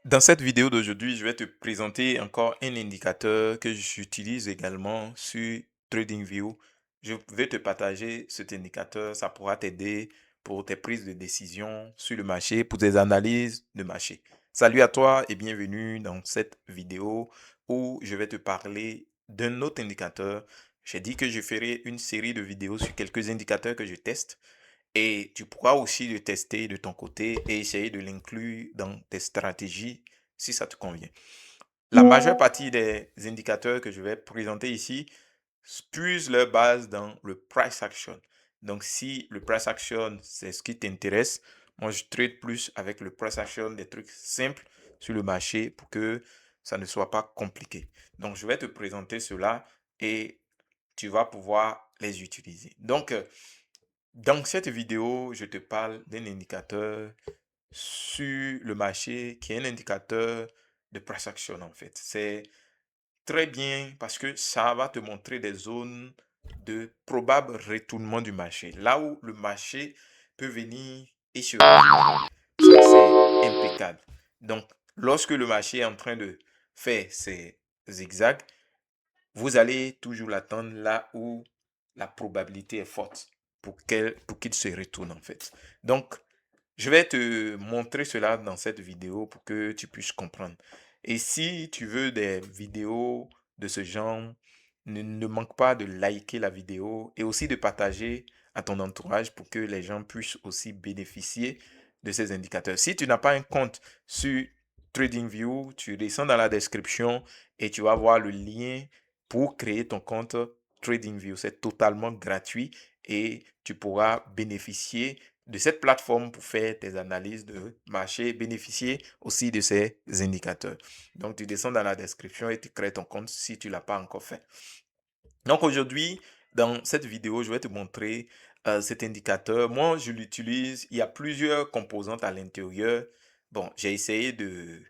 Dans cette vidéo d'aujourd'hui, je vais te présenter encore un indicateur que j'utilise également sur TradingView. Je vais te partager cet indicateur, ça pourra t'aider pour tes prises de décision sur le marché, pour tes analyses de marché. Salut à toi et bienvenue dans cette vidéo où je vais te parler d'un autre indicateur. J'ai dit que je ferai une série de vidéos sur quelques indicateurs que je teste. Et tu pourras aussi le tester de ton côté et essayer de l'inclure dans tes stratégies si ça te convient. La majeure partie des indicateurs que je vais présenter ici puisent leur base dans le price action. Donc, si le price action, c'est ce qui t'intéresse, moi, je trade plus avec le price action, des trucs simples sur le marché pour que ça ne soit pas compliqué. Donc, je vais te présenter cela et tu vas pouvoir les utiliser. Donc, dans cette vidéo, je te parle d'un indicateur sur le marché qui est un indicateur de price action en fait. C'est très bien parce que ça va te montrer des zones de probable retournement du marché. Là où le marché peut venir et se retourner. Ça, c'est impeccable. Donc, lorsque le marché est en train de faire ses zigzags, vous allez toujours l'attendre là où la probabilité est forte pour qu'il se retourne en fait. Donc, je vais te montrer cela dans cette vidéo pour que tu puisses comprendre. Et si tu veux des vidéos de ce genre, ne manque pas de liker la vidéo et aussi de partager à ton entourage pour que les gens puissent aussi bénéficier de ces indicateurs. Si tu n'as pas un compte sur TradingView, tu descends dans la description et tu vas voir le lien pour créer ton compte TradingView. C'est totalement gratuit et tu pourras bénéficier de cette plateforme pour faire tes analyses de marché, bénéficier aussi de ces indicateurs. Donc, tu descends dans la description et tu crées ton compte si tu ne l'as pas encore fait. Donc, aujourd'hui, dans cette vidéo, je vais te montrer cet indicateur. Moi, je l'utilise. Il y a plusieurs composantes à l'intérieur. Bon, j'ai essayé de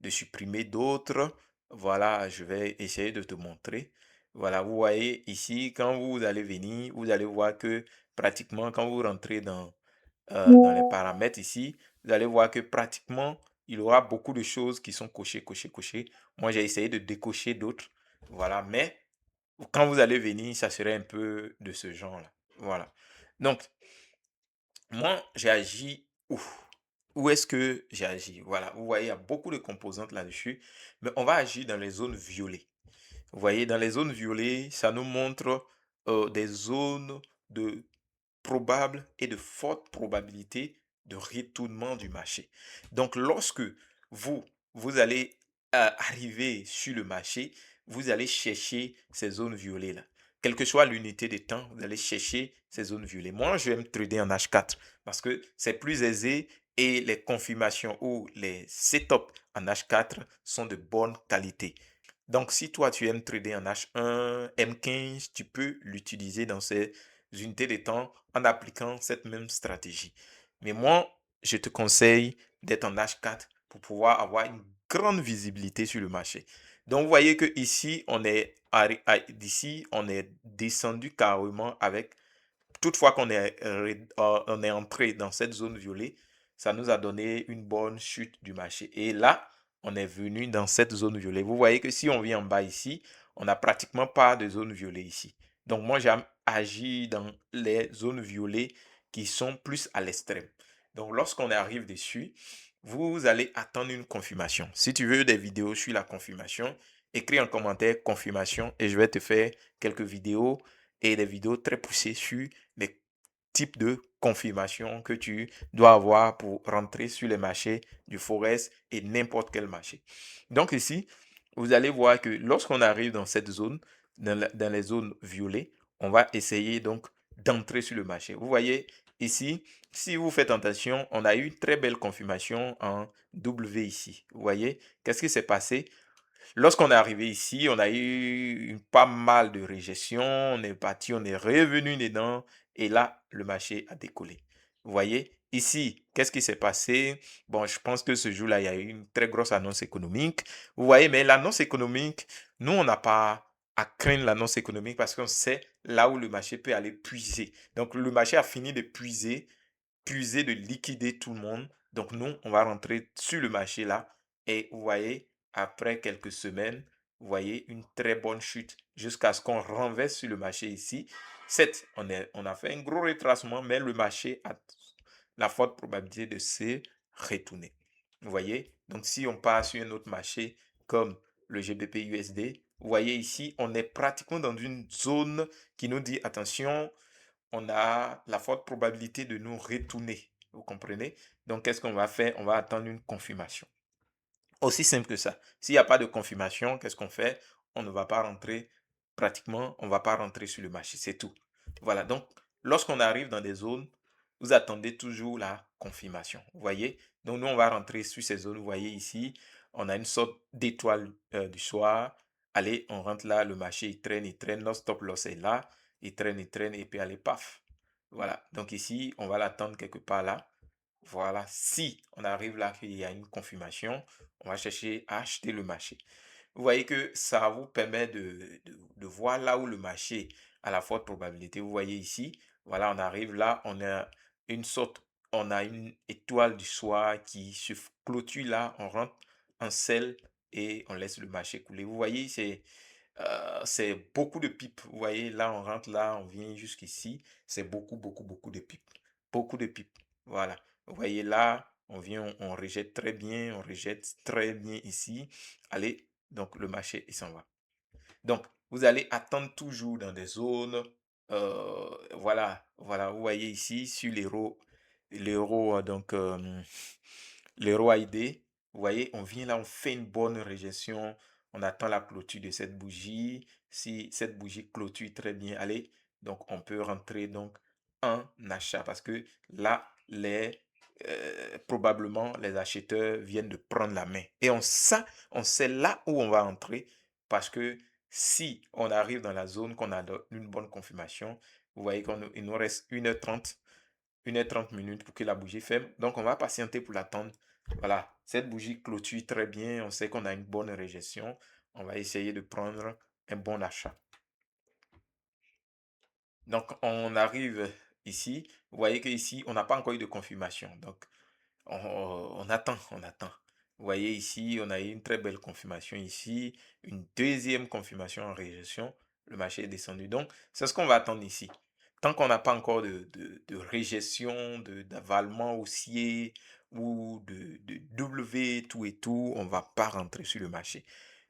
supprimer d'autres. Voilà, je vais essayer de te montrer. Voilà, vous voyez ici, quand vous allez venir, vous allez voir que pratiquement, quand vous rentrez dans les paramètres ici, vous allez voir que pratiquement, il y aura beaucoup de choses qui sont cochées, cochées, cochées. Moi, j'ai essayé de décocher d'autres. Voilà, mais quand vous allez venir, ça serait un peu de ce genre-là. Voilà. Donc, moi, j'ai agi où? Où est-ce que j'ai agi? Voilà, vous voyez, il y a beaucoup de composantes là-dessus, mais on va agir dans les zones violées. Vous voyez, dans les zones violées, ça nous montre des zones de probable et de forte probabilité de retournement du marché. Donc, lorsque vous, vous allez arriver sur le marché, vous allez chercher ces zones violettes-là. Quelle que soit l'unité de temps, vous allez chercher ces zones violettes. Moi, je vais me trader en H4 parce que c'est plus aisé et les confirmations ou les setups en H4 sont de bonne qualité. Donc, si toi, tu aimes trader en H1, M15, tu peux l'utiliser dans ces unités de temps en appliquant cette même stratégie. Mais moi, je te conseille d'être en H4 pour pouvoir avoir une grande visibilité sur le marché. Donc, vous voyez que ici, d'ici, on est descendu carrément avec, toutefois qu'on on est entré dans cette zone violet, ça nous a donné une bonne chute du marché. Et là, on est venu dans cette zone violet. Vous voyez que si on vient en bas ici, on n'a pratiquement pas de zone violet ici. Donc moi, j'ai agi dans les zones violettes qui sont plus à l'extrême. Donc lorsqu'on arrive dessus, vous allez attendre une confirmation. Si tu veux des vidéos sur la confirmation, écris en commentaire confirmation et je vais te faire quelques vidéos et des vidéos très poussées sur les types de confirmation que tu dois avoir pour rentrer sur les marchés du Forex et n'importe quel marché. Donc ici, vous allez voir que lorsqu'on arrive dans cette zone, dans les zones violettes, on va essayer donc d'entrer sur le marché. Vous voyez ici, si vous faites attention, on a eu une très belle confirmation en W ici. Vous voyez, qu'est-ce qui s'est passé? Lorsqu'on est arrivé ici, on a eu pas mal de réjection, on est parti, on est revenu dedans et là, le marché a décollé. Vous voyez, ici, qu'est-ce qui s'est passé? Bon, je pense que ce jour-là, il y a eu une très grosse annonce économique. Vous voyez, mais l'annonce économique, nous, on n'a pas à craindre l'annonce économique parce qu'on sait là où le marché peut aller puiser. Donc, le marché a fini de puiser, de liquider tout le monde. Donc, nous, on va rentrer sur le marché là Et vous voyez, après quelques semaines, vous voyez une très bonne chute jusqu'à ce qu'on renverse sur le marché ici. Certes, on a fait un gros retracement, mais le marché a la forte probabilité de se retourner. Vous voyez? Donc, si on part sur un autre marché comme le GBP USD, vous voyez ici, on est pratiquement dans une zone qui nous dit, attention, on a la forte probabilité de nous retourner. Vous comprenez? Donc, qu'est-ce qu'on va faire? On va attendre une confirmation. Aussi simple que ça. S'il n'y a pas de confirmation, qu'est-ce qu'on fait? On ne va pas rentrer, pratiquement, on ne va pas rentrer sur le marché. C'est tout. Voilà. Donc, lorsqu'on arrive dans des zones, vous attendez toujours la confirmation. Vous voyez? Donc, nous, on va rentrer sur ces zones. Vous voyez ici, on a une sorte d'étoile du soir. Allez, on rentre là, le marché, il traîne, notre stop loss est là, il traîne, et puis allez, paf. Voilà. Donc ici, on va l'attendre quelque part là. Voilà, si on arrive là qu'il y a une confirmation, on va chercher à acheter le marché. Vous voyez que ça vous permet de voir là où le marché a la forte probabilité. Vous voyez ici, voilà, on arrive là, on a une étoile du soir qui se clôture là, on rentre en sell et on laisse le marché couler. Vous voyez, c'est beaucoup de pipes. Vous voyez, là, on rentre là, on vient jusqu'ici. C'est beaucoup, beaucoup, beaucoup de pipes. Beaucoup de pipes. Voilà. Vous voyez là, on vient, on rejette très bien, on rejette très bien ici. Allez, donc le marché, il s'en va. Donc, vous allez attendre toujours dans des zones. Voilà, voilà, vous voyez ici sur l'euro, l'euro ID. Vous voyez, on vient là, on fait une bonne régestion. On attend la clôture de cette bougie. Si cette bougie clôture très bien, allez, donc on peut rentrer donc en achat parce que là, probablement les acheteurs viennent de prendre la main. Et on sait là où on va entrer parce que si on arrive dans la zone, qu'on a une bonne confirmation, vous voyez qu'il nous reste 1h30, 1h30 minutes pour que la bougie ferme. Donc, on va patienter pour l'attendre. Voilà, cette bougie clôture très bien. On sait qu'on a une bonne régestion. On va essayer de prendre un bon achat. Donc, on arrive ici. Vous voyez qu'ici, on n'a pas encore eu de confirmation. Donc, on attend, on attend. Vous voyez ici, on a eu une très belle confirmation ici, une deuxième confirmation en régestion. Le marché est descendu. Donc, c'est ce qu'on va attendre ici. Tant qu'on n'a pas encore de régestion, d'avalement haussier ou de W, tout et tout, on ne va pas rentrer sur le marché.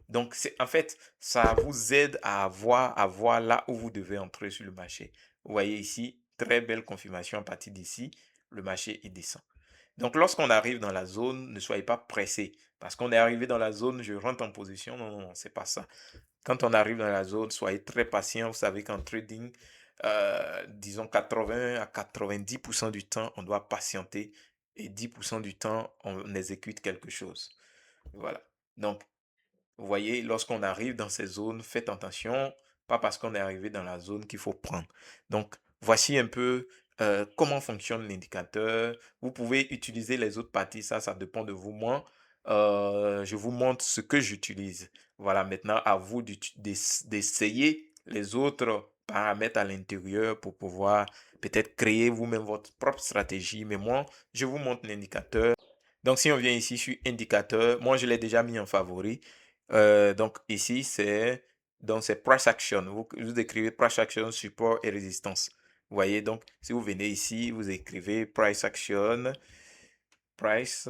Donc, en fait, ça vous aide à voir là où vous devez entrer sur le marché. Vous voyez ici, très belle confirmation à partir d'ici, le marché il descend. Donc, lorsqu'on arrive dans la zone, ne soyez pas pressé. Parce qu'on est arrivé dans la zone, je rentre en position. Non, non, non, c'est pas ça. Quand on arrive dans la zone, soyez très patient. Vous savez qu'en trading, disons 80 à 90% du temps, on doit patienter. Et 10% du temps, on exécute quelque chose. Voilà. Donc, vous voyez, lorsqu'on arrive dans ces zones, faites attention, pas parce qu'on est arrivé dans la zone qu'il faut prendre. Donc, voici un peu comment fonctionne l'indicateur. Vous pouvez utiliser les autres parties, ça dépend de vous. Moi, je vous montre ce que j'utilise. Voilà, maintenant, à vous d'essayer les autres paramètres à l'intérieur pour pouvoir peut-être créer vous-même votre propre stratégie. Mais moi, je vous montre l'indicateur. Donc, si on vient ici sur indicateur, moi, je l'ai déjà mis en favori. Donc ici, c'est price action. Vous écrivez price action, support et résistance. Vous voyez, donc si vous venez ici, vous écrivez price action, price,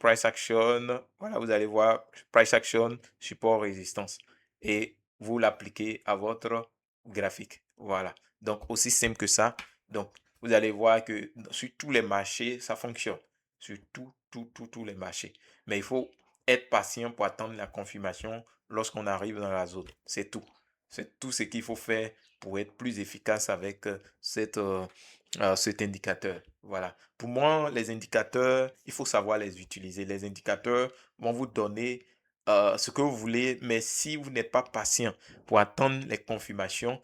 price action. Voilà, vous allez voir price action, support, résistance. Et vous l'appliquez à votre graphique. Voilà. Donc aussi simple que ça. Donc vous allez voir que sur tous les marchés, ça fonctionne. Sur tous les marchés. Mais il faut être patient pour attendre la confirmation lorsqu'on arrive dans la zone. C'est tout. C'est tout ce qu'il faut faire pour être plus efficace avec cet indicateur. Voilà. Pour moi, les indicateurs, il faut savoir les utiliser. Les indicateurs vont vous donner ce que vous voulez, mais si vous n'êtes pas patient pour attendre les confirmations,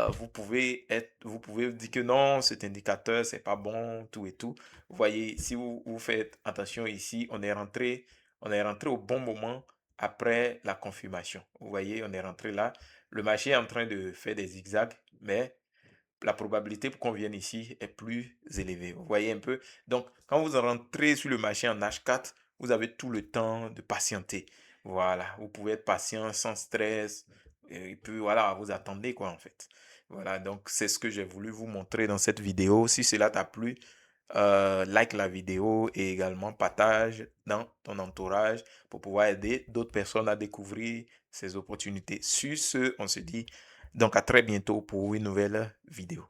vous pouvez dire que non, cet indicateur, c'est pas bon, tout et tout. Vous voyez, si vous faites attention ici, on est rentré au bon moment après la confirmation. Vous voyez, on est rentré là. Le marché est en train de faire des zigzags, mais la probabilité pour qu'on vienne ici est plus élevée. Vous voyez un peu. Donc, quand vous rentrez sur le marché en H4, vous avez tout le temps de patienter. Voilà, vous pouvez être patient sans stress et puis voilà, vous attendez quoi en fait. Voilà, donc c'est ce que j'ai voulu vous montrer dans cette vidéo. Si cela t'a plu, like la vidéo et également partage dans ton entourage pour pouvoir aider d'autres personnes à découvrir ces opportunités. Sur ce, on se dit donc à très bientôt pour une nouvelle vidéo.